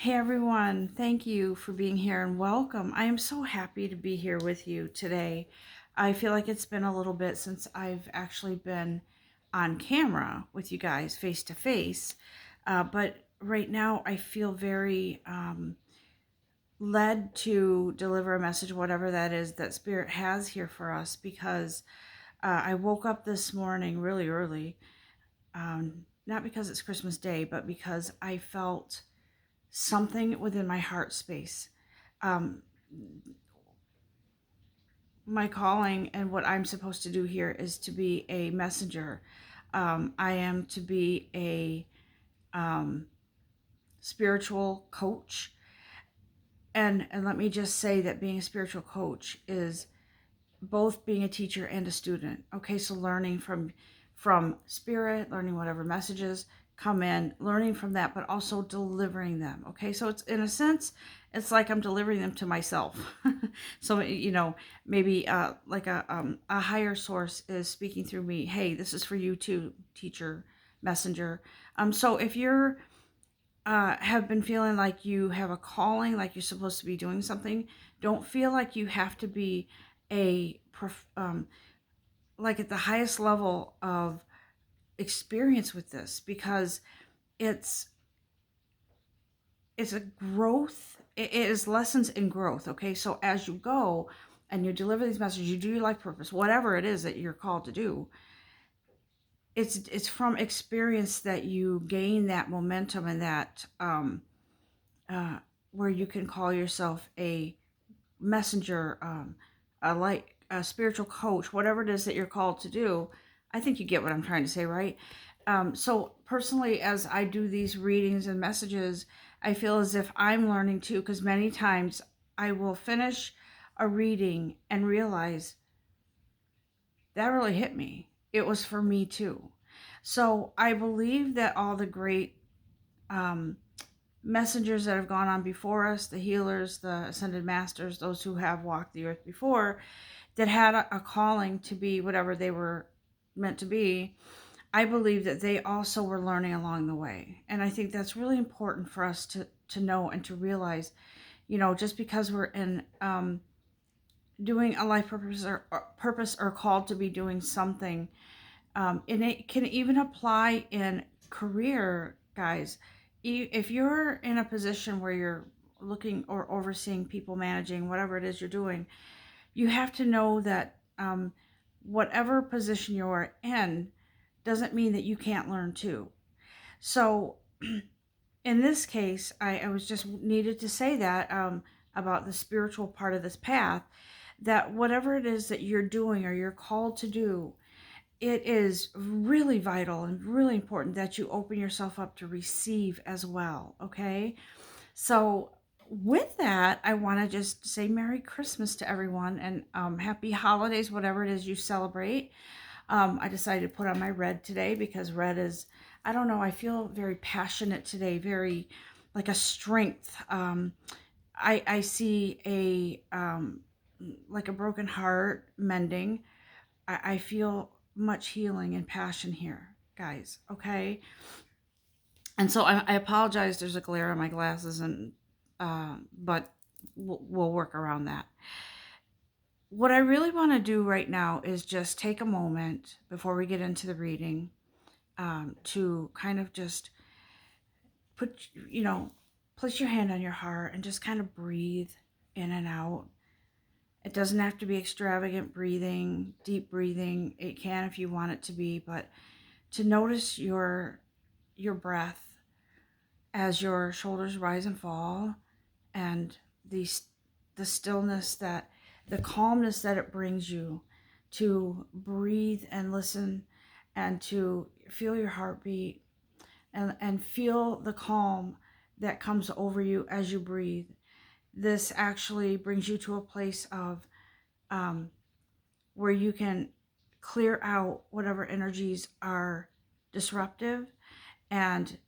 Hey everyone, thank you for being here and welcome. I am so happy to be here with you today. I feel like it's been a little bit since I've actually been on camera with you guys face to face, but right now I feel very led to deliver a message, whatever that is that Spirit has here for us, because I woke up this morning really early, not because it's Christmas Day, but because I felt something within my heart space. Um, my calling and what I'm supposed to do here is to be a messenger. I am to be a um, spiritual coach. And let me just say that being a spiritual coach is both being a teacher and a student. Okay, so learning from spirit, learning whatever messages come in, learning from that, but also delivering them. Okay, so it's in a sense, it's like I'm delivering them to myself. So maybe like a higher source is speaking through me. Hey, this is for you too, teacher, messenger. So if you're have been feeling like you have a calling, like you're supposed to be doing something, don't feel like you have to be a like at the highest level of experience with this, because it's it's a growth. It is lessons in growth. Okay, so as you go and you deliver these messages, you do your life purpose, whatever it is that you're called to do. It's from experience that you gain that momentum and that uh, where you can call yourself a messenger, a spiritual coach, whatever it is that you're called to do. I think you get what I'm trying to say, right? So personally, as I do these readings and messages, I feel as if I'm learning too, because many times I will finish a reading and realize that really hit me. It was for me too. So I believe that all the great um, messengers that have gone on before us, the healers, the ascended masters, those who have walked the earth before, that had a calling to be whatever they were meant to be, I believe that they also were learning along the way. And I think that's really important for us to know and to realize, just because we're in doing a life purpose or called to be doing something, and it can even apply in career, guys. If you're in a position where you're looking or overseeing people, managing whatever it is you're doing, you have to know that whatever position you're in doesn't mean that you can't learn too. So in this case, I was just needed to say that about the spiritual part of this path, that whatever it is that you're doing or you're called to do, it is really vital and really important that you open yourself up to receive as well. Okay, so with that, I want to just say Merry Christmas to everyone and Happy Holidays, whatever it is you celebrate. I decided to put on my red today because red is, I don't know, I feel very passionate today, very like a strength. I see like a broken heart mending. I feel much healing and passion here, guys. Okay, and so I apologize. There's a glare on my glasses, and but we'll work around that. What I really want to do right now is just take a moment before we get into the reading, to kind of just put, place your hand on your heart and just kind of breathe in and out. It doesn't have to be extravagant breathing, deep breathing. It can if you want it to be, but to notice your breath as your shoulders rise and fall, and the stillness, that the calmness that it brings you to breathe and listen, and to feel your heartbeat, and feel the calm that comes over you as you breathe. This actually brings you to a place of um, where you can clear out whatever energies are disruptive, and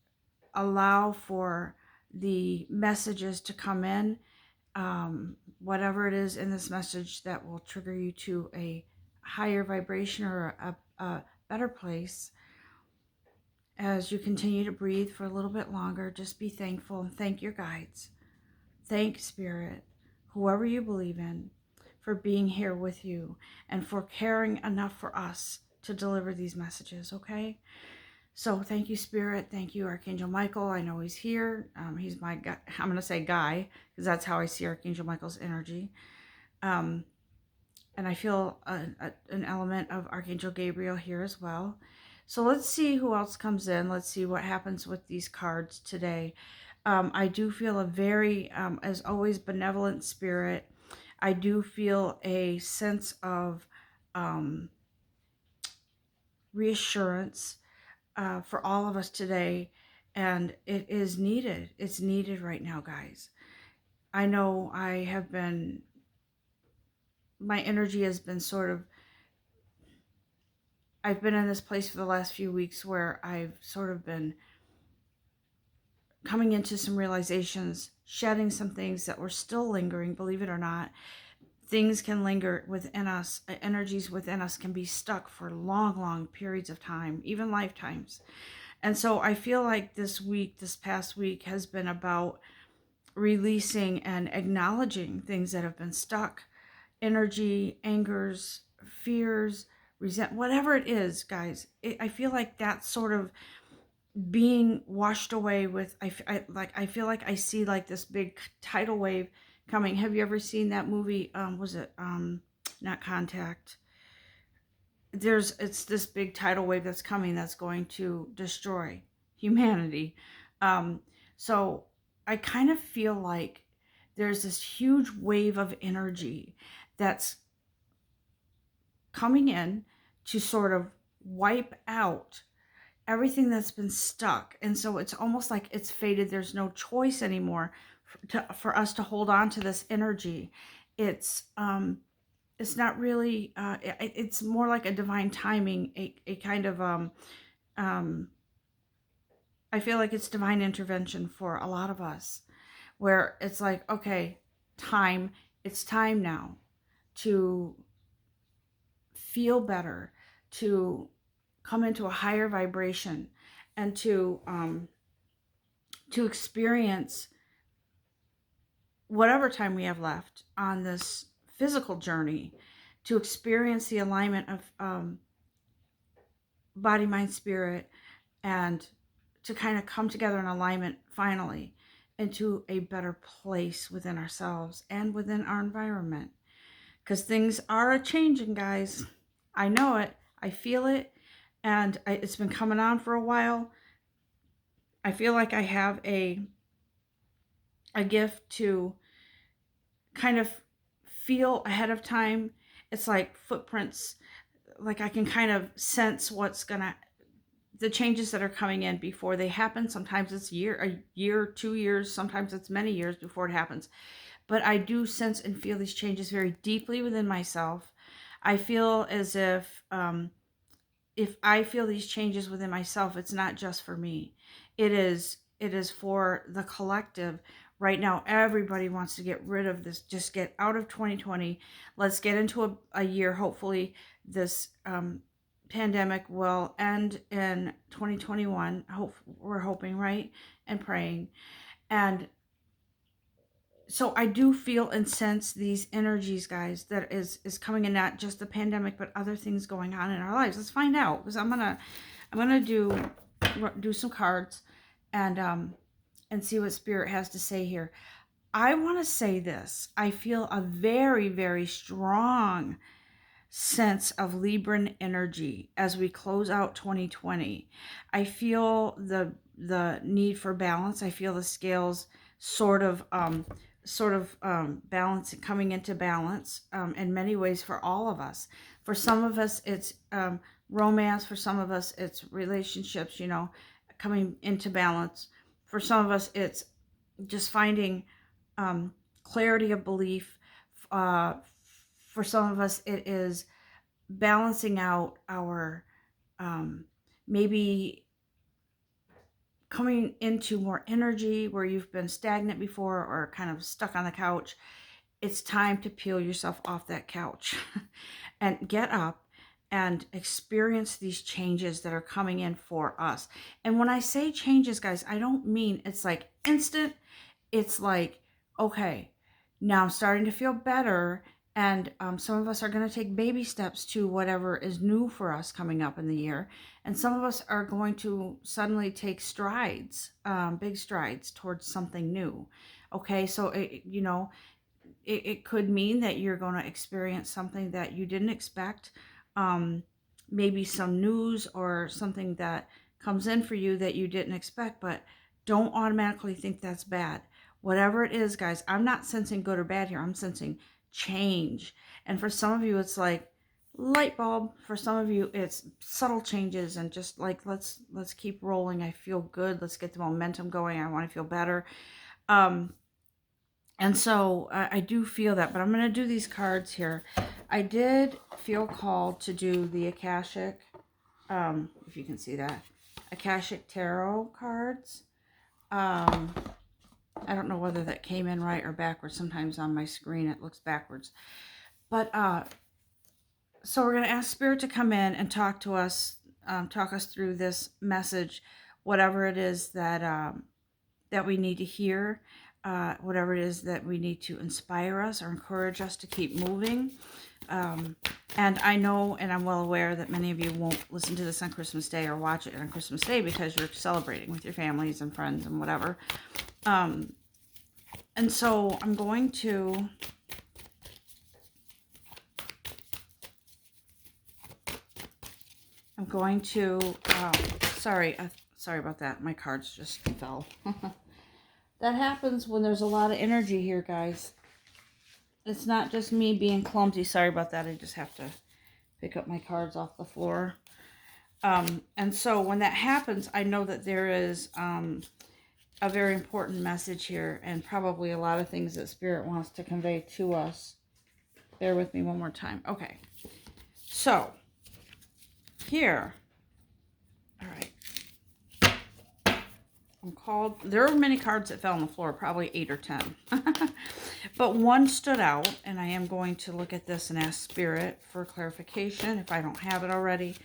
allow for the messages to come in, whatever it is in this message that will trigger you to a higher vibration or a better place. as you continue to breathe for a little bit longer, just be thankful and thank your guides. Thank Spirit, whoever you believe in, for being here with you and for caring enough for us to deliver these messages, okay? So thank you, Spirit. Thank you, Archangel Michael. I know he's here. He's my guy. I'm going to say guy because that's how I see Archangel Michael's energy. And I feel an element of Archangel Gabriel here as well. So let's see who else comes in. Let's see what happens with these cards today. I do feel a very, as always, benevolent spirit. I do feel a sense of reassurance for all of us today. And it is needed. It's needed right now, guys. I know my energy has been I've been in this place for the last few weeks where I've sort of been coming into some realizations, shedding some things that were still lingering, believe it or not. Things can linger within us, energies within us can be stuck for long, long periods of time, even lifetimes. And so I feel like this past week has been about releasing and acknowledging things that have been stuck, energy, angers, fears, whatever it is, guys. I feel like that's sort of being washed away with, I feel like I see like this big tidal wave coming. Have you ever seen that movie? Was it not Contact? It's this big tidal wave that's coming that's going to destroy humanity. So I kind of feel like there's this huge wave of energy that's coming in to sort of wipe out everything that's been stuck. And so it's almost like it's faded. There's no choice anymore for us to hold on to this energy. It's not really, it's more like a divine timing, a kind of, I feel like it's divine intervention for a lot of us, where it's like, okay, it's time now to feel better, to come into a higher vibration, and to experience whatever time we have left on this physical journey, to experience the alignment of body, mind, spirit, and to kind of come together in alignment finally into a better place within ourselves and within our environment. Because things are changing, guys. I know it. I feel it. And it's been coming on for a while. I feel like I have a gift to kind of feel ahead of time. It's like footprints. Like I can kind of sense the changes that are coming in before they happen. Sometimes it's a year, 2 years. Sometimes it's many years before it happens. But I do sense and feel these changes very deeply within myself. I feel as if I feel these changes within myself, it's not just for me. It is for the collective. Right now, everybody wants to get rid of this, just get out of 2020. Let's get into a year. Hopefully this pandemic will end in 2021. We're hoping, right? And praying. And so I do feel and sense these energies, guys, that is coming in, not just the pandemic, but other things going on in our lives. Let's find out, because I'm gonna do some cards and see what Spirit has to say here. I want to say this. I feel a very, very strong sense of Libran energy as we close out 2020. I feel the need for balance. I feel the scales sort of balance, coming into balance in many ways for all of us. For some of us it's romance, for some of us it's relationships, coming into balance. For some of us it's just finding clarity of belief. For some of us it is balancing out our maybe coming into more energy where you've been stagnant before or kind of stuck on the couch. It's time to peel yourself off that couch and get up and experience these changes that are coming in for us. And when I say changes, guys, I don't mean it's like instant. It's like, okay, now I'm starting to feel better. And some of us are going to take baby steps to whatever is new for us coming up in the year. And some of us are going to suddenly take strides, big strides towards something new. Okay, so, it could mean that you're going to experience something that you didn't expect. Um, Maybe some news or something that comes in for you that you didn't expect, but don't automatically think that's bad. Whatever it is, guys, I'm not sensing good or bad here. I'm sensing change. And for some of you, it's like light bulb. For some of you, it's subtle changes and just like, let's keep rolling. I feel good. Let's get the momentum going. I want to feel better. Um, and so I do feel that, but I'm going to do these cards here. I did feel called to do the Akashic, if you can see that, Akashic Tarot cards. I don't know whether that came in right or backwards. Sometimes on my screen it looks backwards. But so we're going to ask Spirit to come in and talk to us, talk us through this message, whatever it is that we need to hear, whatever it is that we need to inspire us or encourage us to keep moving. And I know, and I'm well aware that many of you won't listen to this on Christmas Day or watch it on Christmas Day because you're celebrating with your families and friends and whatever. And so I'm going to sorry about that. My cards just fell. That happens when there's a lot of energy here, guys. It's not just me being clumsy. Sorry about that. I just have to pick up my cards off the floor. And so when that happens, I know that there is a very important message here and probably a lot of things that Spirit wants to convey to us. Bear with me one more time. Okay. So, here. All right. I'm called. There are many cards that fell on the floor, probably 8 or 10. But one stood out, and I am going to look at this and ask Spirit for clarification if I don't have it already.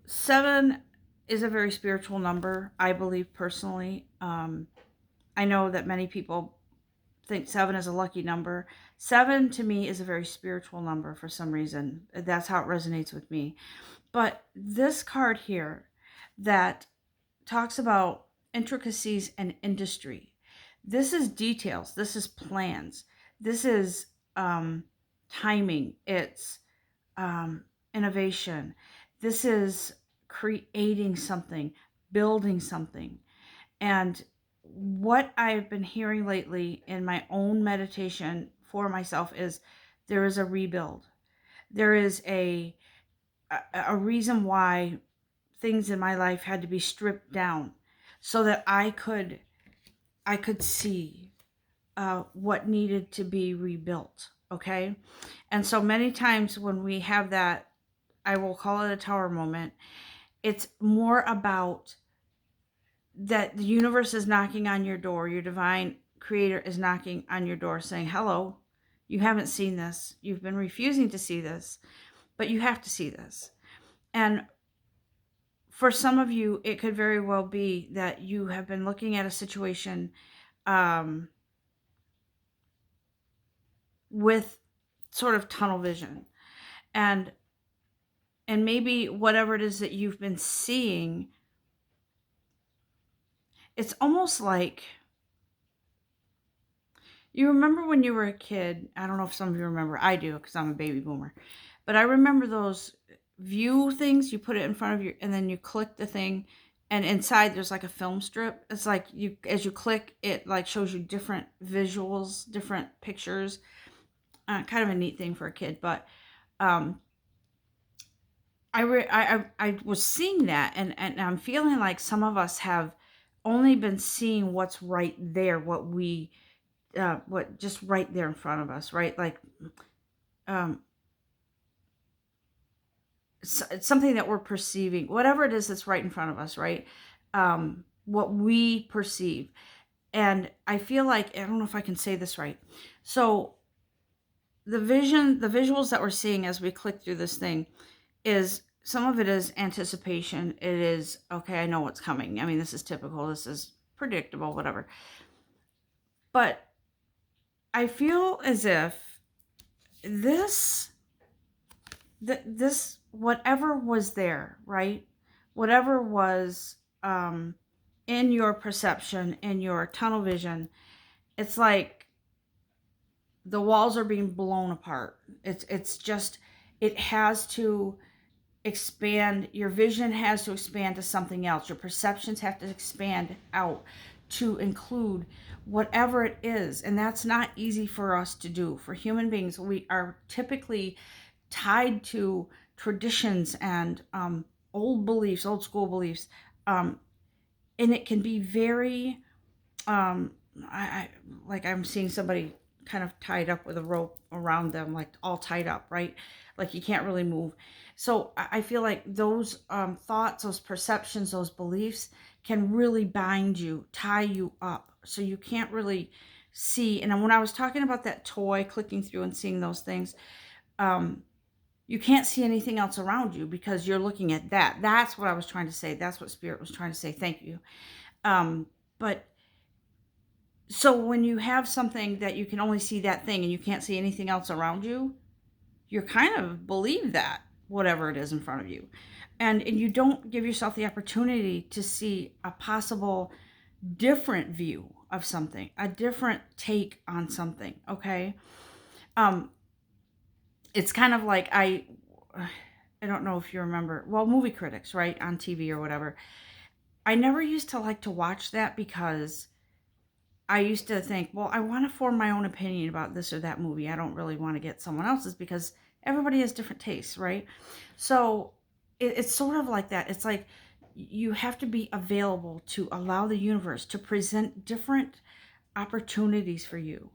7 is a very spiritual number, I believe personally. I know that many people think 7 is a lucky number. 7 to me is a very spiritual number for some reason. That's how it resonates with me. But this card here that talks about intricacies and industry, this is details, this is plans, this is timing, it's innovation, this is creating something, building something. And what I've been hearing lately in my own meditation for myself is there is a rebuild. There is a reason why things in my life had to be stripped down so that I could see what needed to be rebuilt. Okay. And so many times when we have that, I will call it a tower moment, it's more about that the universe is knocking on your door. Your divine creator is knocking on your door saying, hello, you haven't seen this. You've been refusing to see this, but you have to see this. And for some of you, it could very well be that you have been looking at a situation with sort of tunnel vision. And maybe whatever it is that you've been seeing, it's almost like, you remember when you were a kid, I don't know if some of you remember, I do because I'm a baby boomer, but I remember those view things, you put it in front of you and then you click the thing and inside there's like a film strip. It's like you, as you click, it like shows you different visuals, different pictures. Kind of a neat thing for a kid, but I was seeing that and I'm feeling like some of us have only been seeing what's right there, what just right there in front of us, right? Like it's something that we're perceiving, whatever it is that's right in front of us, right? What we perceive. And I feel like, I don't know if I can say this right. So the visuals that we're seeing as we click through this thing is some of it is anticipation. It is, okay, I know what's coming. I mean, this is typical, this is predictable, whatever. But I feel as if this this whatever was there, right? Whatever was in your perception, in your tunnel vision, it's like the walls are being blown apart. It's just, it has to expand. Your vision has to expand to something else. Your perceptions have to expand out to include whatever it is. And that's not easy for us to do. For human beings, we are typically tied to traditions and old beliefs, old school beliefs. Um, and it can be very, um, I like, I'm seeing somebody kind of tied up with a rope around them, like all tied up, right? Like you can't really move. So I feel like those thoughts, those perceptions, those beliefs can really bind you, tie you up, so you can't really see. And when I was talking about that toy, clicking through and seeing those things, um, you can't see anything else around you because you're looking at that. That's what I was trying to say. That's what Spirit was trying to say. Thank you. But so when you have something that you can only see that thing and you can't see anything else around you, you're kind of believe that whatever it is in front of you. And you don't give yourself the opportunity to see a possible different view of something, a different take on something, okay? Um it's kind of like I don't know if you remember, well, movie critics, right, on TV or whatever. I never used to like to watch that because I used to think, well, I want to form my own opinion about this or that movie. I don't really want to get someone else's because everybody has different tastes, right? So it's sort of like that. It's like you have to be available to allow the universe to present different opportunities for you.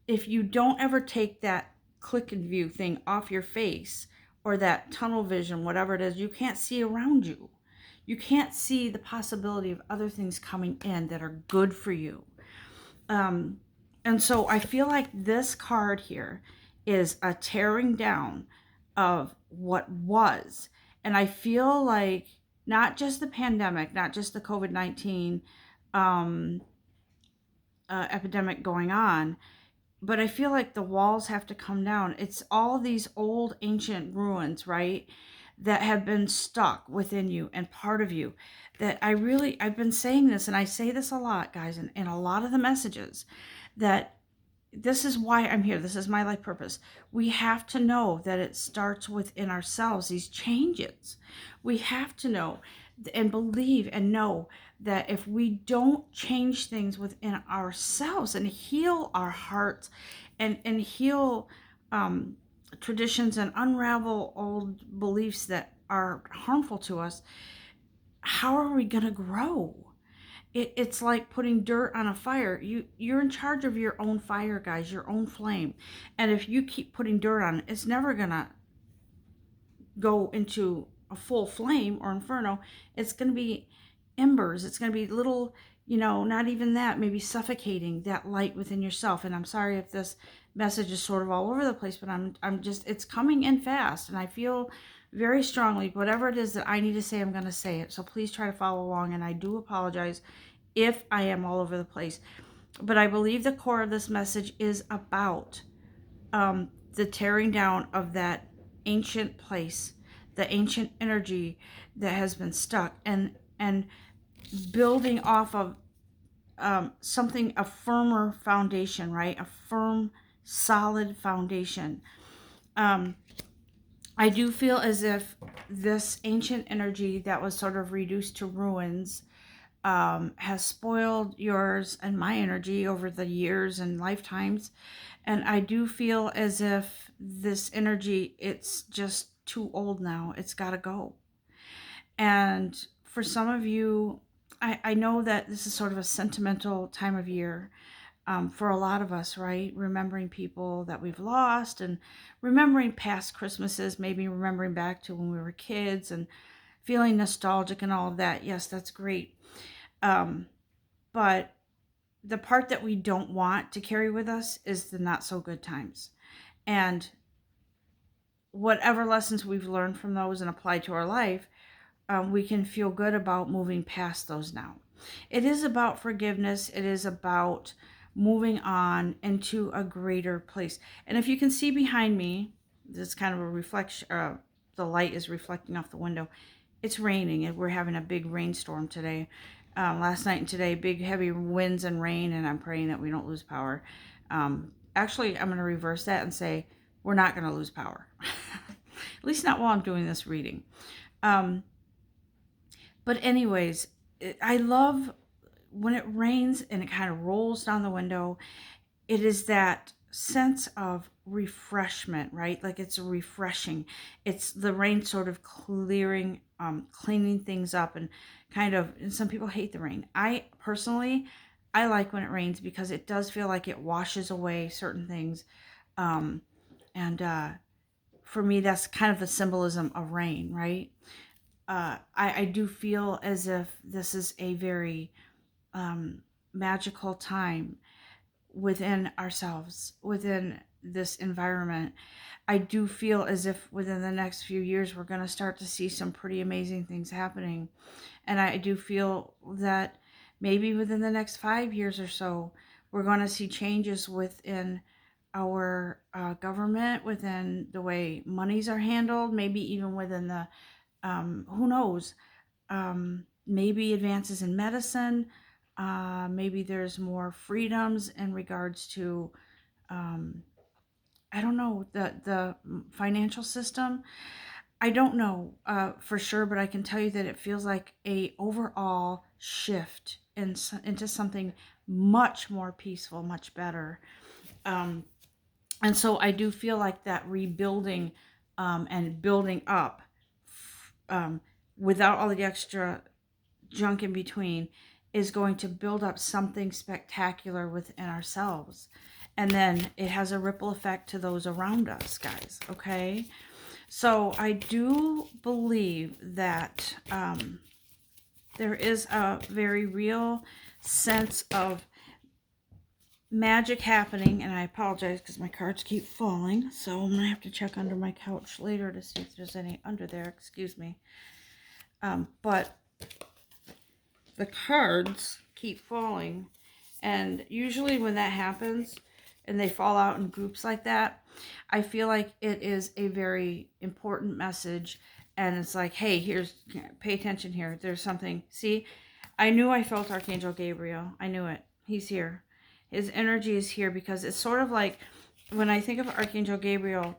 If you don't ever take that click and view thing off your face, or that tunnel vision, whatever it is, you can't see around you. You can't see the possibility of other things coming in that are good for you. Um, and so I feel like this card here is a tearing down of what was. And I feel like not just the pandemic, not just the COVID-19 um, epidemic going on, but I feel like the walls have to come down. It's all these old ancient ruins, right? That have been stuck within you and part of you. That I've been saying this, and I say this a lot, guys, in a lot of the messages, that this is why I'm here. This is my life purpose. We have to know that it starts within ourselves, these changes. We have to know and believe and know that if we don't change things within ourselves and heal our hearts and heal traditions and unravel old beliefs that are harmful to us, how are we going to grow? It's like putting dirt on a fire. You're in charge of your own fire, guys, your own flame. And if you keep putting dirt on it, it's never gonna go into a full flame or inferno. It's gonna be embers. It's gonna be little, not even that, maybe suffocating that light within yourself. And I'm sorry if this message is sort of all over the place, but I'm just, it's coming in fast, and I feel very strongly whatever it is that I need to say, I'm going to say it. So please try to follow along, and I do apologize if I am all over the place. But I believe the core of this message is about the tearing down of that ancient place, the ancient energy that has been stuck, and building off of something, a firmer foundation, right? A firm, solid foundation. I do feel as if this ancient energy that was sort of reduced to ruins has spoiled yours and my energy over the years and lifetimes. And I do feel as if this energy, it's just too old now. It's got to go. And for some of you, I know that this is sort of a sentimental time of year for a lot of us, right? Remembering people that we've lost and remembering past Christmases, maybe remembering back to when we were kids and feeling nostalgic and all of that. Yes, that's great. But the part that we don't want to carry with us is the not so good times. And whatever lessons we've learned from those and applied to our life, we can feel good about moving past those now. It is about forgiveness. It is about moving on into a greater place. And if you can see behind me, this kind of a reflection, the light is reflecting off the window. It's raining, and we're having a big rainstorm today. Last night and today, big heavy winds and rain, and I'm praying that we don't lose power. Actually, I'm going to reverse that and say we're not going to lose power. At least not while I'm doing this reading. But anyways, I love when it rains and it kind of rolls down the window. It is that sense of refreshment, right? Like it's refreshing. It's the rain sort of cleaning things up and and some people hate the rain. I personally, I like when it rains because it does feel like it washes away certain things. Um, and for me, that's kind of the symbolism of rain, right? I do feel as if this is a very magical time within ourselves, within this environment. I do feel as if within the next few years, we're going to start to see some pretty amazing things happening. And I do feel that maybe within the next 5 years or so, we're going to see changes within our government, within the way monies are handled, maybe even within the, who knows, maybe advances in medicine. Maybe there's more freedoms in regards to, um, I don't know, the financial system. I don't know for sure, but I can tell you that it feels like a overall shift into something much more peaceful, much better. Um, and so I do feel like that rebuilding and building up um, without all the extra junk in between is going to build up something spectacular within ourselves. And then it has a ripple effect to those around us, guys. Okay. So I do believe that there is a very real sense of magic happening. And I apologize because my cards keep falling. So I'm going to have to check under my couch later to see if there's any under there. Excuse me. But the cards keep falling, and usually when that happens and they fall out in groups like that, I feel like it is a very important message. And it's like, hey, here's, pay attention here, there's something. See, I knew I felt Archangel Gabriel. I knew it. He's here. His energy is here, because it's sort of like when I think of Archangel Gabriel,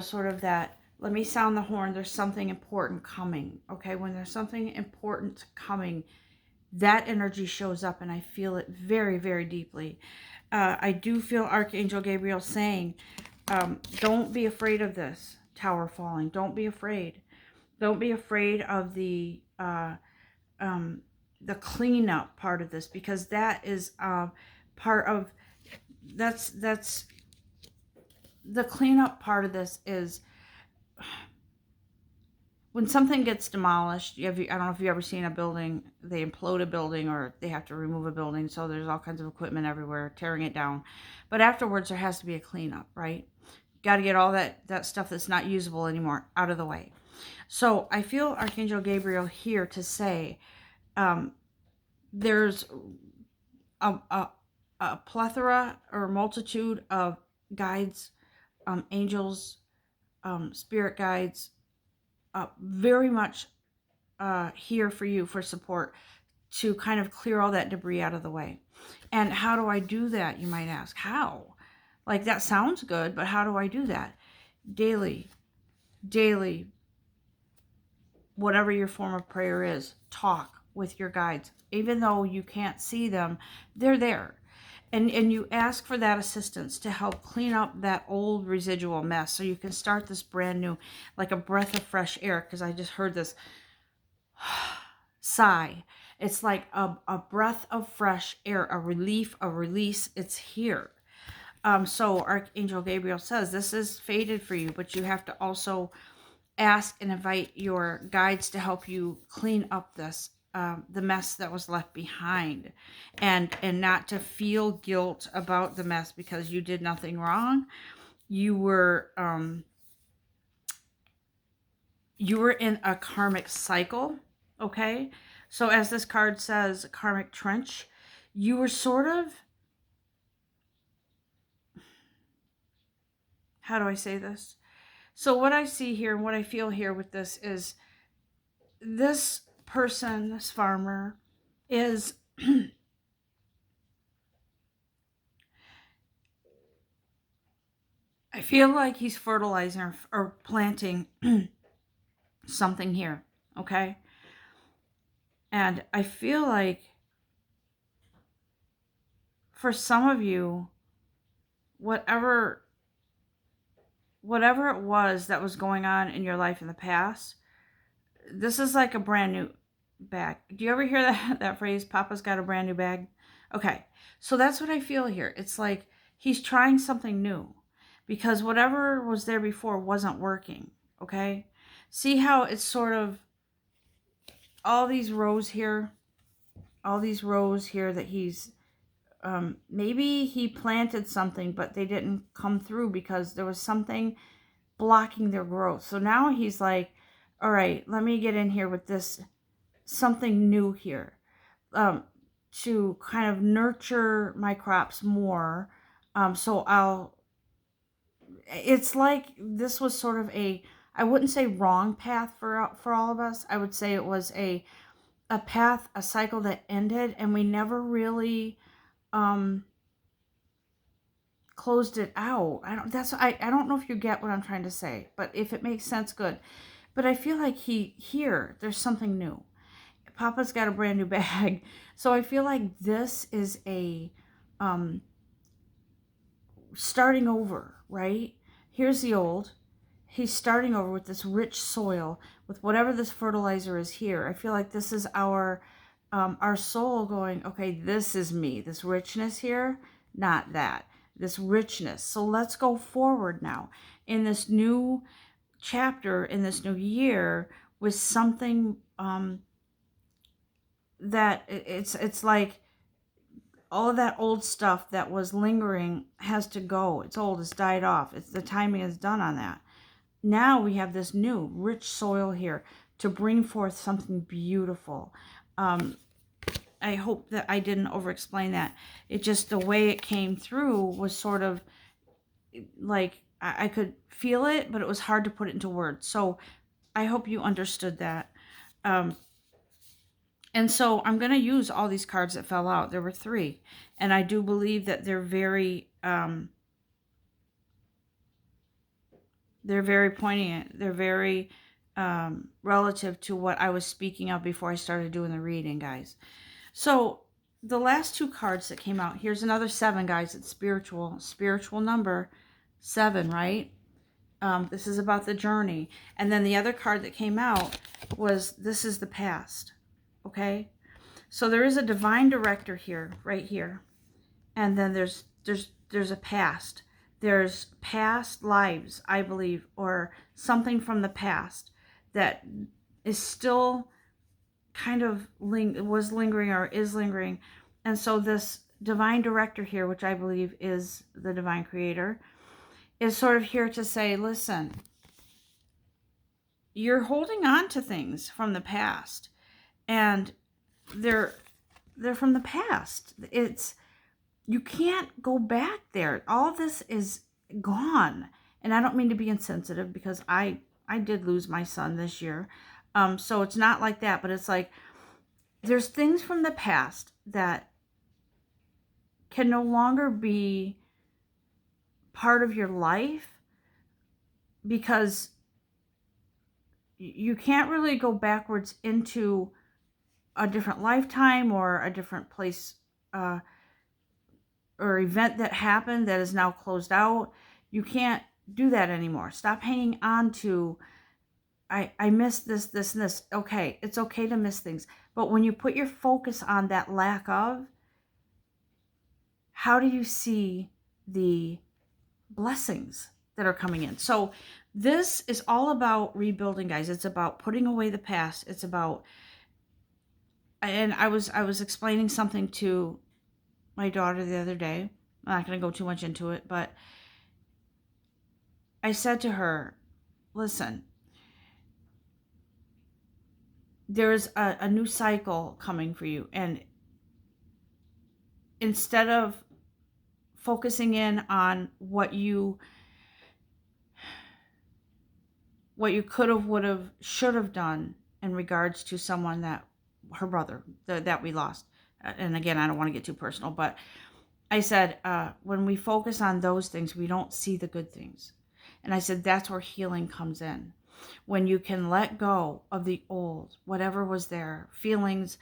sort of that, let me sound the horn, there's something important coming. Okay, when there's something important coming, that energy shows up, and I feel it very, very deeply. I do feel Archangel Gabriel saying, don't be afraid of this tower falling. Don't be afraid. Don't be afraid of the cleanup part of this, because that is part of, that's the cleanup part of this is when something gets demolished. I don't know if you've ever seen a building, they implode a building or they have to remove a building, so there's all kinds of equipment everywhere tearing it down. But afterwards there has to be a cleanup, right? Got to get all that stuff that's not usable anymore out of the way. So I feel Archangel Gabriel here to say, there's a plethora or multitude of guides, angels, spirit guides, very much here for you for support to kind of clear all that debris out of the way. And how do I do that, you might ask? How? Like, that sounds good, but how do I do that? Daily, whatever your form of prayer is, talk with your guides. Even though you can't see them, they're there. And you ask for that assistance to help clean up that old residual mess, so you can start this brand new, like a breath of fresh air. Because I just heard this sigh. It's like a breath of fresh air, a relief, a release. It's here. So Archangel Gabriel says this is fated for you, but you have to also ask and invite your guides to help you clean up this, the mess that was left behind, and not to feel guilt about the mess because you did nothing wrong. you were in a karmic cycle, okay? So as this card says, karmic trench, you were sort of, how do I say this? So what I see here and what I feel here with this is this person, this farmer, is I feel like he's fertilizing or planting something here, okay? And I feel like for some of you, whatever it was that was going on in your life in the past, this is like a brand new bag. Do you ever hear that phrase, Papa's got a brand new bag? Okay. So that's what I feel here. It's like he's trying something new because whatever was there before wasn't working, okay? See how it's sort of all these rows here that he's maybe he planted something but they didn't come through because there was something blocking their growth. So now he's like, all right, let me get in here with this something new here, to kind of nurture my crops more. So it's like this was sort of I wouldn't say wrong path for all of us. I would say it was a path, a cycle that ended, and we never really closed it out. I don't know if you get what I'm trying to say, but if it makes sense, good. But I feel like there's something new. Papa's got a brand new bag. So I feel like this is a starting over, right? Here's the old. He's starting over with this rich soil, with whatever this fertilizer is here. I feel like this is our soul going, okay, this is me. This richness here, not that. This richness. So let's go forward now in this new chapter, in this new year, with something that it's like all of that old stuff that was lingering has to go. It's old, it's died off. It's the timing is done on that. Now we have this new rich soil here to bring forth something beautiful. I hope that I didn't over explain that. It just, the way it came through was sort of like I could feel it, but it was hard to put it into words. So I hope you understood that. And so I'm going to use all these cards that fell out. There were 3. And I do believe that they're very poignant. They're very relative to what I was speaking of before I started doing the reading, guys. So the last 2 cards that came out, here's another 7, guys. It's spiritual number 7, right? This is about the journey. And then the other card that came out was, this is the past. Okay, so there is a divine director here, right here, and then there's a past. There's past lives, I believe, or something from the past that is still kind of was lingering or is lingering, and so this divine director here, which I believe is the divine creator, is sort of here to say, listen, you're holding on to things from the past. And they're from the past. You can't go back there. All of this is gone. And I don't mean to be insensitive because I did lose my son this year. So it's not like that, but it's like there's things from the past that can no longer be part of your life because you can't really go backwards into a different lifetime or a different place or event that happened that is now closed out. You can't do that anymore. Stop hanging on to, I missed this, this, and this. Okay, it's okay to miss things. But when you put your focus on that lack of, how do you see the blessings that are coming in? So this is all about rebuilding, guys. It's about putting away the past. It's about, and I was explaining something to my daughter the other day. I'm not going to go too much into it, but I said to her, listen, there's a new cycle coming for you. And instead of focusing in on what you could have, would have, should have done in regards to someone that her brother that we lost. And again, I don't want to get too personal, but I said, when we focus on those things, we don't see the good things. And I said, that's where healing comes in. When you can let go of the old, whatever was there, feelings,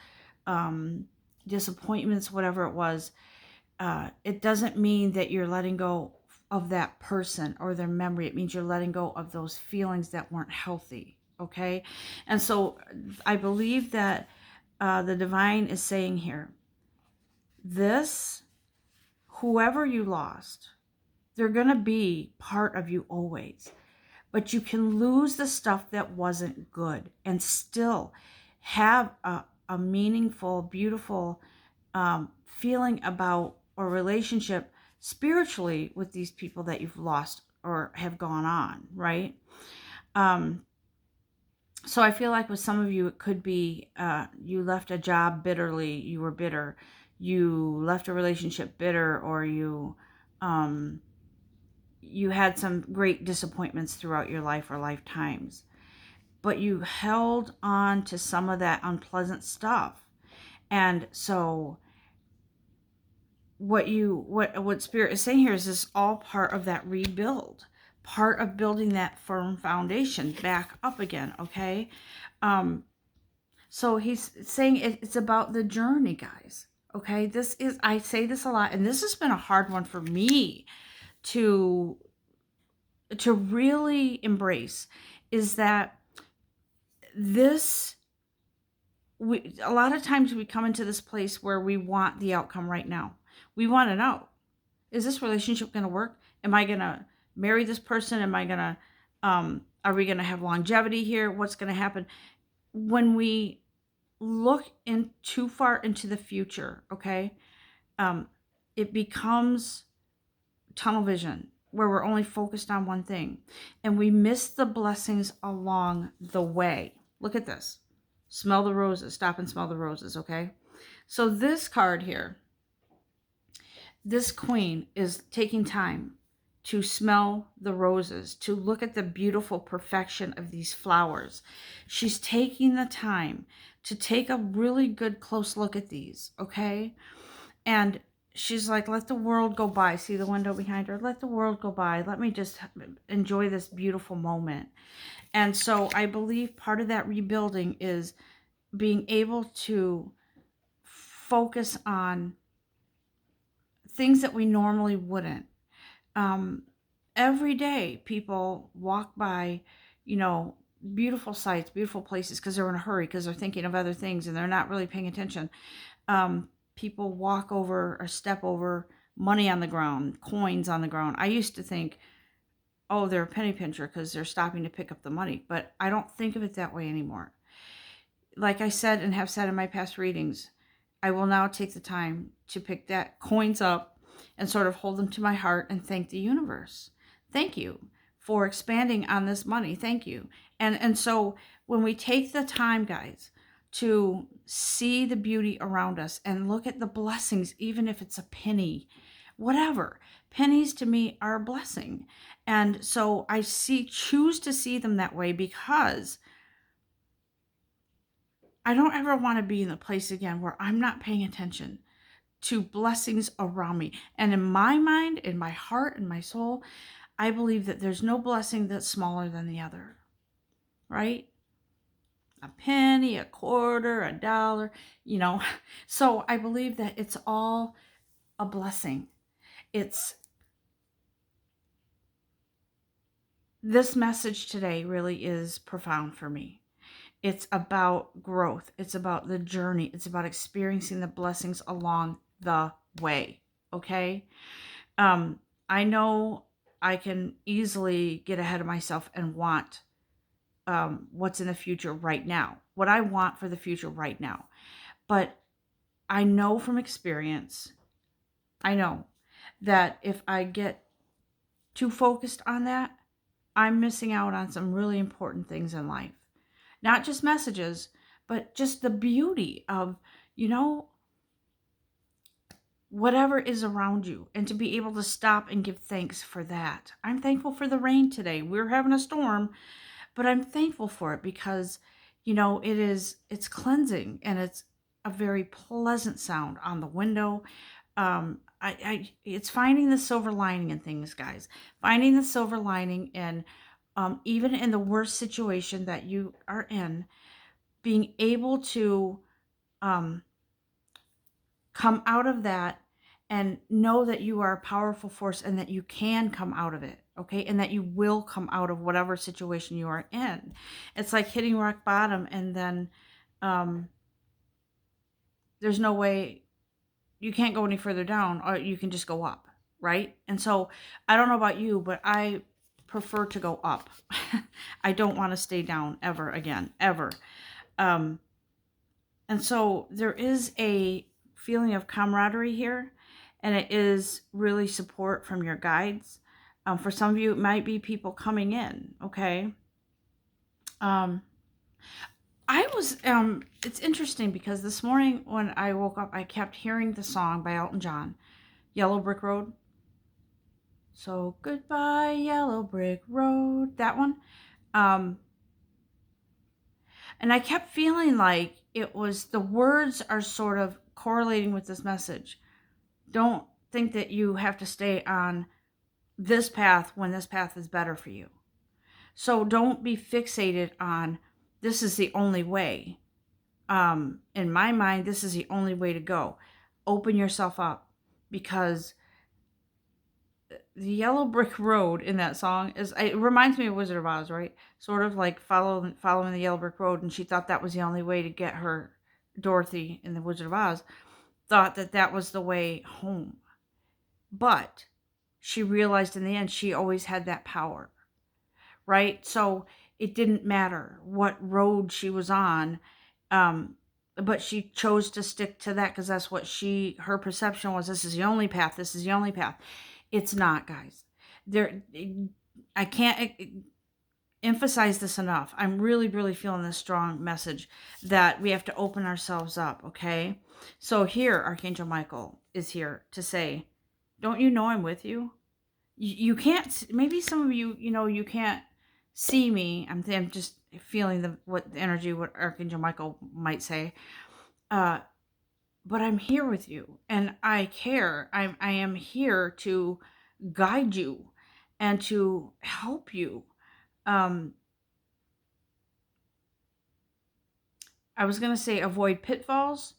um, disappointments, whatever it was, it doesn't mean that you're letting go of that person or their memory. It means you're letting go of those feelings that weren't healthy. Okay. And so I believe that the divine is saying here, this, whoever you lost, they're going to be part of you always. But you can lose the stuff that wasn't good and still have a meaningful, beautiful feeling about or relationship spiritually with these people that you've lost or have gone on, right? So I feel like with some of you, it could be you left a job bitterly, you were bitter, you left a relationship bitter, or you had some great disappointments throughout your life or lifetimes, but you held on to some of that unpleasant stuff. And so what Spirit is saying here is this all part of that rebuild, part of building that firm foundation back up again. Okay. So he's saying it's about the journey, guys. Okay. I say this a lot, and this has been a hard one for me to really embrace, is that this, a lot of times we come into this place where we want the outcome right now. We want to know, is this relationship going to work? Am I going to marry this person? Am I going to, are we going to have longevity here? What's going to happen? When we look in too far into the future, okay, it becomes tunnel vision where we're only focused on one thing and we miss the blessings along the way. Look at this. Smell the roses. Stop and smell the roses, okay? So this card here, this queen is taking time to smell the roses, to look at the beautiful perfection of these flowers. She's taking the time to take a really good close look at these, okay? And she's like, let the world go by. See the window behind her? Let the world go by. Let me just enjoy this beautiful moment. And so I believe part of that rebuilding is being able to focus on things that we normally wouldn't. Every day people walk by, beautiful sights, beautiful places, because they're in a hurry, because they're thinking of other things and they're not really paying attention. People walk over or step over money on the ground, coins on the ground. I used to think, oh, they're a penny pincher because they're stopping to pick up the money, but I don't think of it that way anymore. Like I said and have said in my past readings, I will now take the time to pick that coins up and sort of hold them to my heart and thank the universe. Thank you for expanding on this money. Thank you. And so when we take the time, guys, to see the beauty around us and look at the blessings, even if it's a penny, whatever. Pennies to me are a blessing. And so I choose to see them that way, because I don't ever want to be in the place again where I'm not paying attention to blessings around me. And in my mind, in my heart, in my soul, I believe that there's no blessing that's smaller than the other, right? A penny, a quarter, a dollar, So I believe that it's all a blessing. This message today really is profound for me. It's about growth. It's about the journey. It's about experiencing the blessings along the way. Okay. I know I can easily get ahead of myself and want what's in the future right now, what I want for the future right now. But I know from experience, I know that if I get too focused on that, I'm missing out on some really important things in life. Not just messages, but just the beauty of, you know, whatever is around you, and to be able to stop and give thanks for that. I'm thankful for the rain today. We're having a storm, but I'm thankful for it because, it's cleansing, and it's a very pleasant sound on the window. It's finding the silver lining in things, guys. Finding the silver lining in, even in the worst situation that you are in, being able to um, come out of that and know that you are a powerful force and that you can come out of it, okay? And that you will come out of whatever situation you are in. It's like hitting rock bottom, and then um, there's no way, you can't go any further down, or you can just go up, right? And so I don't know about you, but I prefer to go up. I don't want to stay down ever again, ever. Um, And so there is a feeling of camaraderie here, and it is really support from your guides. For some of you, it might be people coming in, okay? Um, it's interesting because this morning when I woke up, I kept hearing the song by Elton John, Yellow Brick Road. So goodbye, Yellow Brick Road, that one. Um, and I kept feeling like the words are sort of correlating with this message. Don't think that you have to stay on this path when this path is better for you. So don't be fixated on this is the only way. In my mind, this is the only way to go. Open yourself up, because the yellow brick road in that song it reminds me of Wizard of Oz, right? Sort of like following the yellow brick road, and she thought that was the only way to get her. Dorothy in the Wizard of Oz thought that that was the way home. But she realized in the end she always had that power, right? So it didn't matter what road she was on, um, but she chose to stick to that because that's what her perception was. This is the only path. This is the only path. It's not, guys. There, I can't emphasize this enough. I'm really, really feeling this strong message that we have to open ourselves up, okay? So here, Archangel Michael is here to say, don't you know I'm with you? You can't, maybe some of you, you can't see me. I'm just feeling the energy, what Archangel Michael might say. But I'm here with you, and I care. I am here to guide you and to help you. Um, I was gonna say avoid pitfalls,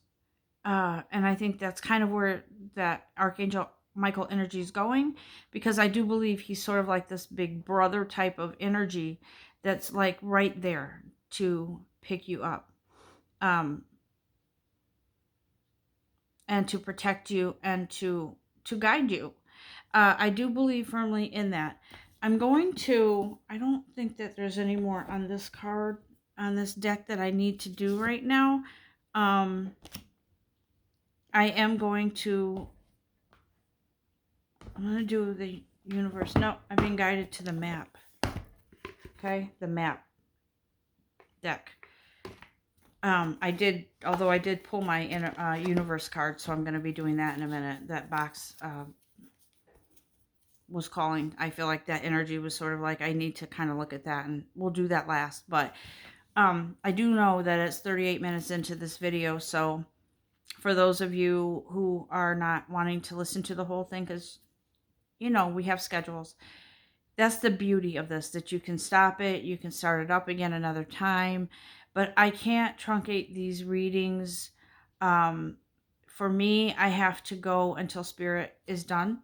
and I think that's kind of where that Archangel Michael energy is going, because I do believe he's sort of like this big brother type of energy that's like right there to pick you up, um, and to protect you and to guide you. I do believe firmly in that. I don't think that there's any more on this card, on this deck, that I need to do right now. Um, I am going to, I'm going to do the universe. No, I'm being guided to the map. Okay, the map deck. Although I did pull my universe card, so I'm going to be doing that in a minute. That box was calling. I feel like that energy was sort of like, I need to kind of look at that, and we'll do that last. But I do know that it's 38 minutes into this video, so for those of you who are not wanting to listen to the whole thing, because, we have schedules. That's the beauty of this, that you can stop it, you can start it up again another time. But I can't truncate these readings. For me, I have to go until Spirit is done.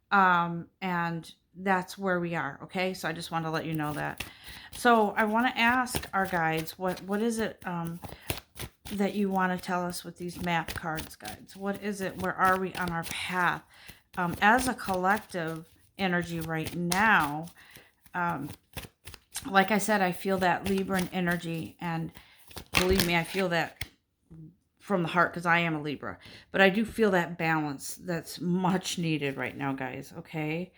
And that's where we are, okay? So I just want to let you know that. So I want to ask our guides, what is it that you want to tell us with these map cards, guides? What is it? Where are we on our path? As a collective energy right now, like I said, I feel that Libran energy, and believe me, I feel that from the heart because I am a Libra, but I do feel that balance that's much needed right now, guys, okay?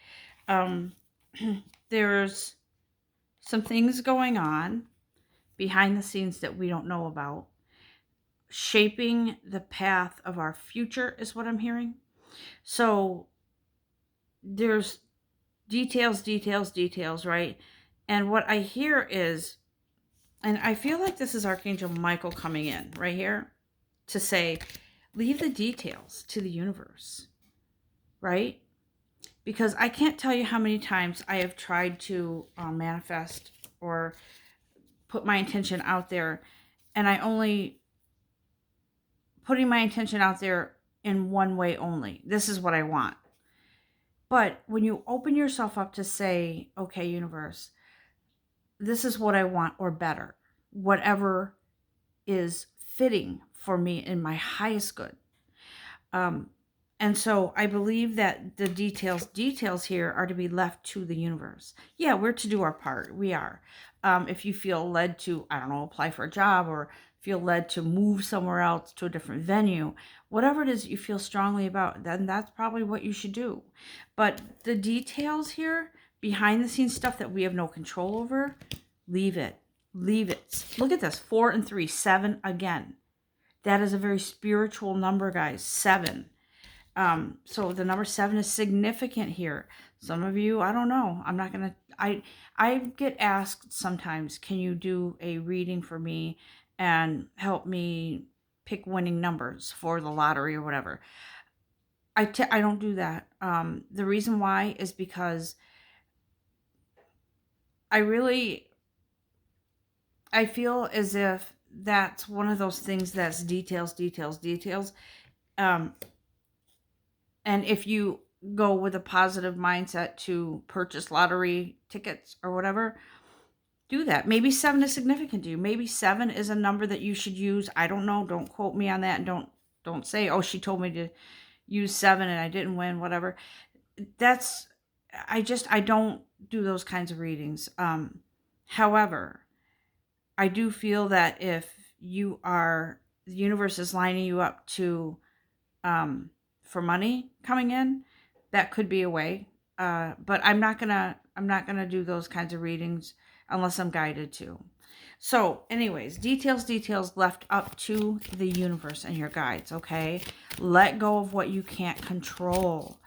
There's some things going on behind the scenes that we don't know about, shaping the path of our future, is what I'm hearing. So there's details, details, details, right? And what I hear is, and I feel like this is Archangel Michael coming in right here to say, leave the details to the universe, right? Because I can't tell you how many times I have tried to manifest or put my intention out there, and I only putting my intention out there in one way only. This is what I want. But when you open yourself up to say, okay, universe, this is what I want, or better, whatever is fitting for me in my highest good. Um, and so I believe that the details here are to be left to the universe. Yeah, we're to do our part. We are. If you feel led to, I don't know, apply for a job, or feel led to move somewhere else to a different venue, whatever it is you feel strongly about, then that's probably what you should do. But the details here, behind the scenes stuff that we have no control over, leave it. Leave it. Look at this, 4 and 3, 7 again. That is a very spiritual number, guys. 7. So the number 7 is significant here. Some of you, I don't know. I'm not gonna. I get asked sometimes, can you do a reading for me and help me pick winning numbers for the lottery or whatever? I don't do that. The reason why is because I feel as if that's one of those things that's details, details, details. Um, And if you go with a positive mindset to purchase lottery tickets or whatever, do that. Maybe 7 is significant to you. Maybe 7 is a number that you should use. I don't know. Don't quote me on that, and don't say, "Oh, she told me to use 7 and I didn't win," whatever. That's I don't do those kinds of readings. However, I do feel that if the universe is lining you up to for money coming in, that could be a way. But I'm not gonna do those kinds of readings unless I'm guided to. So, anyways, details left up to the universe and your guides. Okay, let go of what you can't control.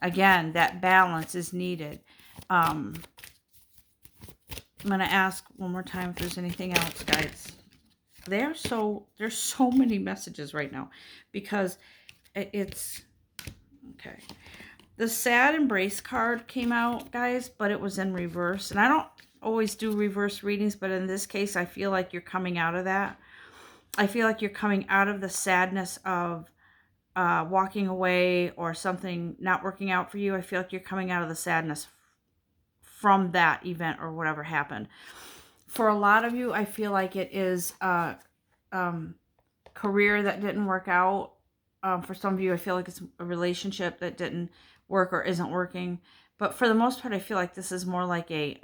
Again, that balance is needed. I'm gonna ask one more time if there's anything else, guys. There's so many messages right now because it's okay. The sad embrace card came out, guys, but it was in reverse, and I don't always do reverse readings, but in this case I feel like you're coming out of that. I feel like you're coming out of the sadness of walking away or something not working out for you. I feel like you're coming out of the sadness from that event or whatever happened. For a lot of you, I feel like it is career that didn't work out. For some of you, I feel like it's a relationship that didn't work or isn't working. But for the most part, I feel like this is more like a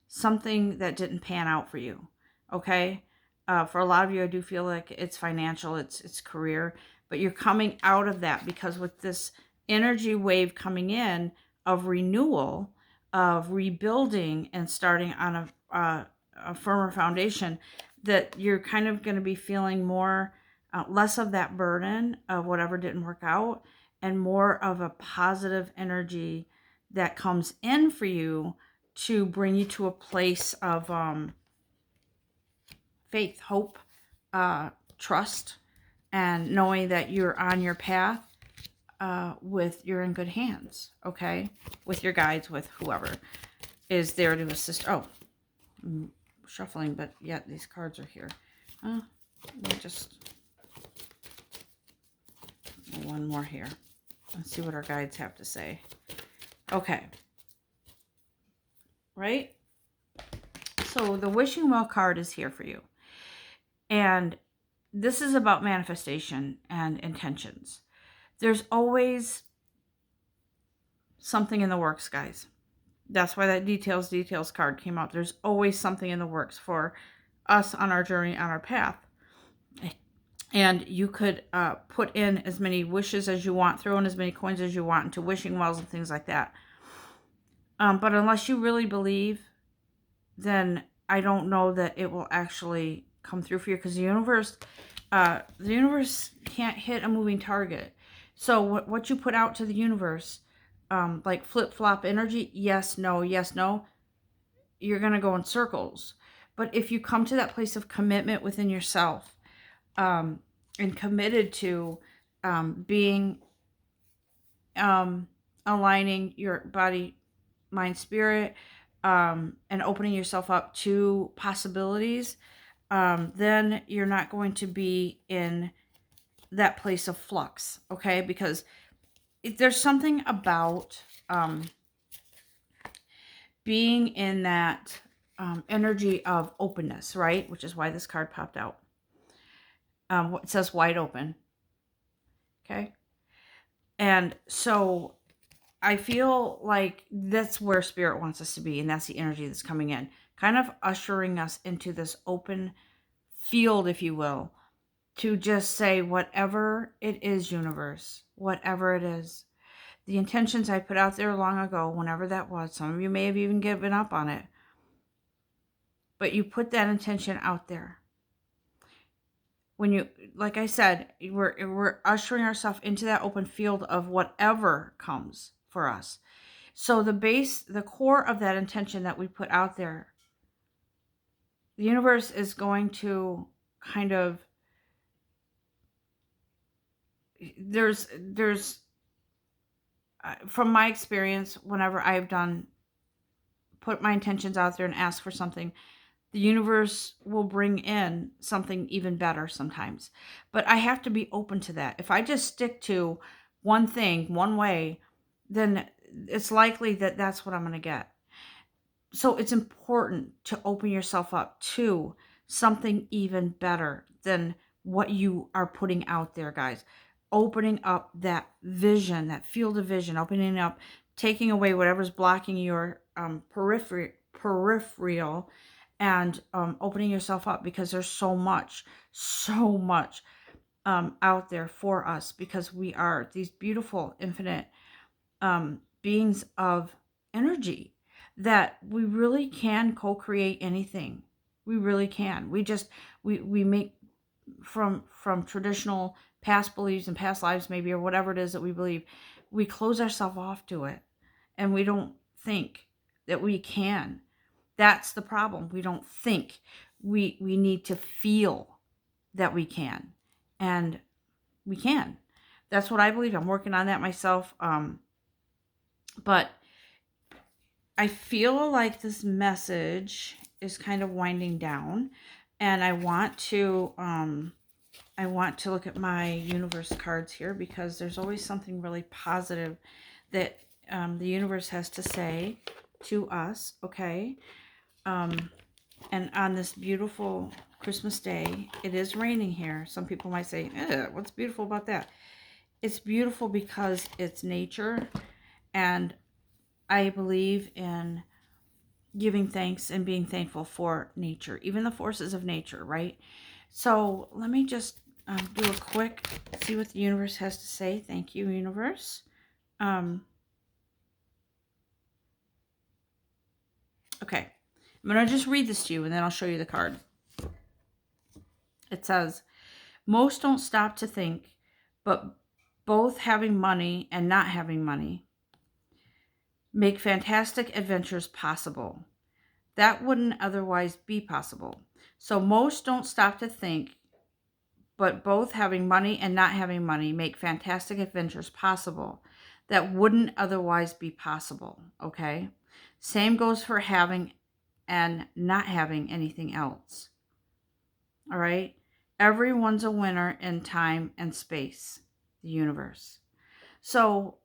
something that didn't pan out for you. Okay, for a lot of you, I do feel like it's financial, it's career, but you're coming out of that because with this energy wave coming in of renewal, of rebuilding and starting on a firmer foundation, that you're kind of going to be feeling more, less of that burden of whatever didn't work out, and more of a positive energy that comes in for you to bring you to a place of faith, hope, trust, and knowing that you're on your path, you're in good hands, okay? With your guides, with whoever is there to assist. Oh, I'm shuffling, but yet these cards are here. Let me just one more here. Let's see what our guides have to say. Okay. Right? So the wishing well card is here for you. And this is about manifestation and intentions. There's always something in the works, guys. That's why that details card came out. There's always something in the works for us on our journey, on our path. And you could put in as many wishes as you want, throw in as many coins as you want into wishing wells and things like that. But unless you really believe, then I don't know that it will actually come through for you, because the universe can't hit a moving target. So what you put out to the universe, like flip flop energy, yes, no, you're gonna go in circles. But if you come to that place of commitment within yourself, um, and committed to being um, aligning your body, mind, spirit, and opening yourself up to possibilities, then you're not going to be in that place of flux, okay? Because there's something about being in that energy of openness, right? Which is why this card popped out. It says wide open, okay? And so I feel like that's where spirit wants us to be, and that's the energy that's coming in, kind of ushering us into this open field, if you will, to just say whatever it is, universe, whatever it is. The intentions I put out there long ago, whenever that was, some of you may have even given up on it, but you put that intention out there. When you, like I said, we're ushering ourselves into that open field of whatever comes for us. So the core of that intention that we put out there, the universe is going to kind of, there's from my experience, whenever I've put my intentions out there and ask for something, the universe will bring in something even better sometimes. But I have to be open to that. If I just stick to one thing, one way, then it's likely that that's what I'm going to get. So it's important to open yourself up to something even better than what you are putting out there, guys. Opening up that vision, that field of vision, opening up, taking away whatever's blocking your peripheral, and opening yourself up, because there's so much out there for us, because we are these beautiful, infinite beings of energy, that we really can co-create anything. We really can. We make from traditional past beliefs and past lives, maybe, or whatever it is that we believe, we close ourselves off to it, and we don't think that we can. That's the problem. We don't think. We need to feel that we can, and we can. That's what I believe. I'm working on that myself. But I feel like this message is kind of winding down, and I want to look at my universe cards here, because there's always something really positive that the universe has to say to us, okay? And on this beautiful Christmas day, it is raining here. Some people might say, what's beautiful about that? It's beautiful because it's nature, and I believe in giving thanks and being thankful for nature, even the forces of nature, right? So let me just do a quick, see what the universe has to say. Thank you, universe. Okay, I'm going to just read this to you, and then I'll show you the card. It says, most don't stop to think, but both having money and not having money make fantastic adventures possible. That wouldn't otherwise be possible. So most don't stop to think, but both having money and not having money make fantastic adventures possible. That wouldn't otherwise be possible, okay? Same goes for having and not having anything else. All right? Everyone's a winner in time and space, the universe. So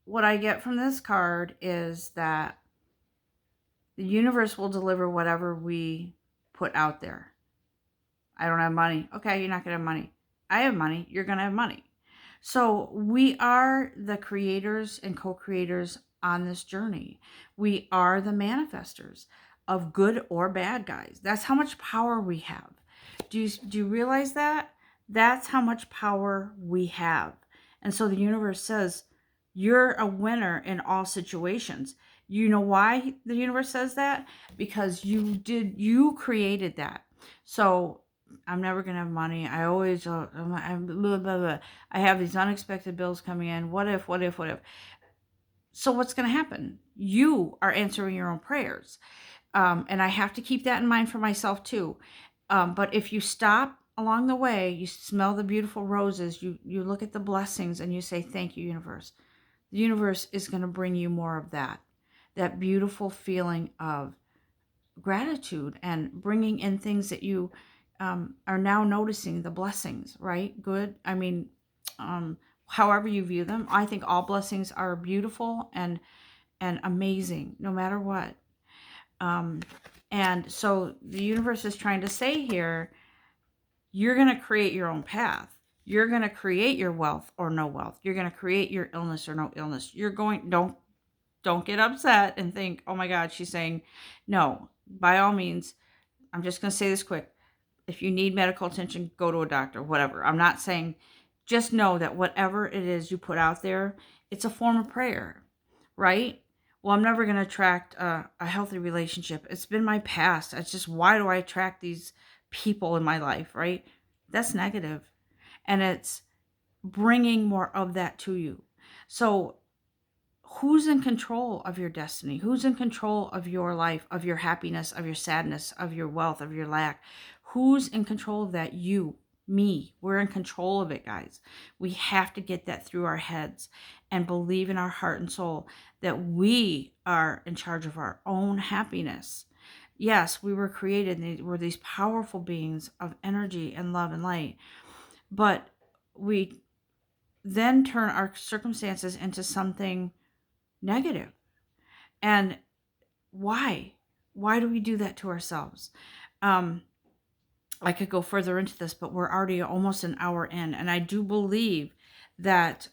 what I get from this card is that the universe will deliver whatever we put out there. I don't have money. Okay, you're not going to have money. I have money. You're going to have money. So we are the creators and co-creators on this journey. We are the manifestors of good or bad, guys. That's how much power we have. Do you realize that? That's how much power we have. And so the universe says, you're a winner in all situations. You know why the universe says that? Because you created that. So I'm never gonna have money. I always, I'm blah, blah, blah. I have these unexpected bills coming in. What if, what if, what if? So what's gonna happen? You are answering your own prayers. And I have to keep that in mind for myself too. But if you stop along the way, you smell the beautiful roses, you look at the blessings and you say, thank you, universe. The universe is going to bring you more of that beautiful feeling of gratitude and bringing in things that you are now noticing the blessings, right? Good. I mean, however you view them, I think all blessings are beautiful and amazing, no matter what. Um, and so the universe is trying to say here, you're going to create your own path. You're going to create your wealth or no wealth. You're going to create your illness or no illness. You're going, don't get upset and think, oh my God, she's saying no. By all means, I'm just going to say this quick. If you need medical attention, go to a doctor, whatever. I'm not saying, just know that whatever it is you put out there, it's a form of prayer, right? Well, I'm never going to attract a healthy relationship. It's been my past. It's just, why do I attract these people in my life, right? That's negative. And it's bringing more of that to you. So who's in control of your destiny? Who's in control of your life, of your happiness, of your sadness, of your wealth, of your lack? Who's in control of that? You, me. We're in control of it, guys. We have to get that through our heads and believe in our heart and soul that we are in charge of our own happiness. Yes, we were created and we're these powerful beings of energy and love and light, but we then turn our circumstances into something negative. And why? Why do we do that to ourselves? I could go further into this, but we're already almost an hour in, and I do believe that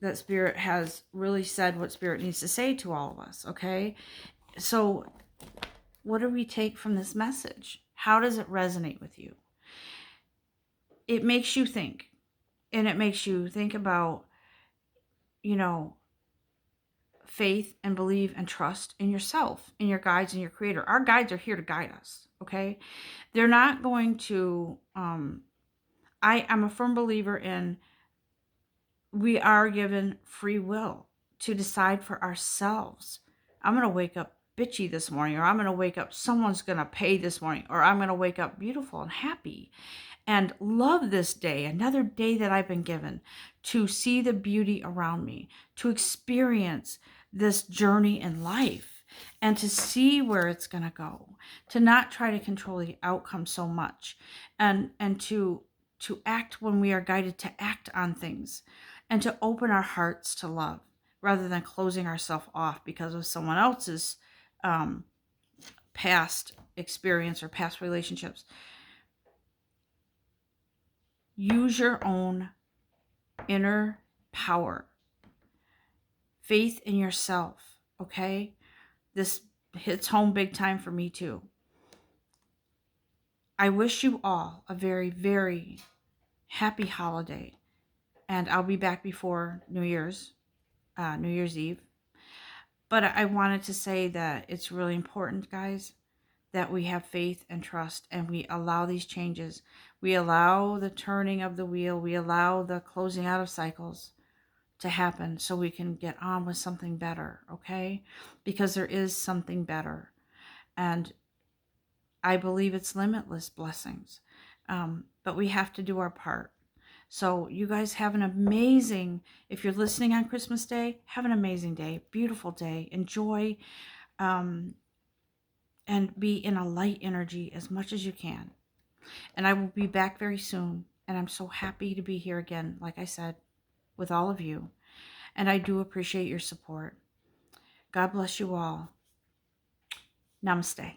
that Spirit has really said what Spirit needs to say to all of us. Okay, so what do we take from this message? How does it resonate with you? It makes you think, and it makes you think about, you know, faith and believe and trust in yourself, in your guides and your creator. Our guides are here to guide us, okay? They're not going to, I'm a firm believer in, we are given free will to decide for ourselves. I'm going to wake up bitchy this morning, or I'm going to wake up, someone's going to pay this morning, or I'm going to wake up beautiful and happy and love this day, another day that I've been given to see the beauty around me, to experience this journey in life and to see where it's going to go, to not try to control the outcome so much, and to act when we are guided to act on things, and to open our hearts to love rather than closing ourselves off because of someone else's past experience or past relationships. Use your own inner power, faith in yourself, okay? This hits home big time for me too. I wish you all a very, very happy holiday, and I'll be back before New Year's Eve. But I wanted to say that it's really important, guys, that we have faith and trust and we allow these changes. We allow the turning of the wheel. We allow the closing out of cycles to happen so we can get on with something better, okay? Because there is something better. And I believe it's limitless blessings. But we have to do our part. So you guys have an amazing, if you're listening on Christmas Day, have an amazing day, beautiful day. Enjoy and be in a light energy as much as you can. And I will be back very soon. And I'm so happy to be here again, like I said, with all of you. And I do appreciate your support. God bless you all. Namaste.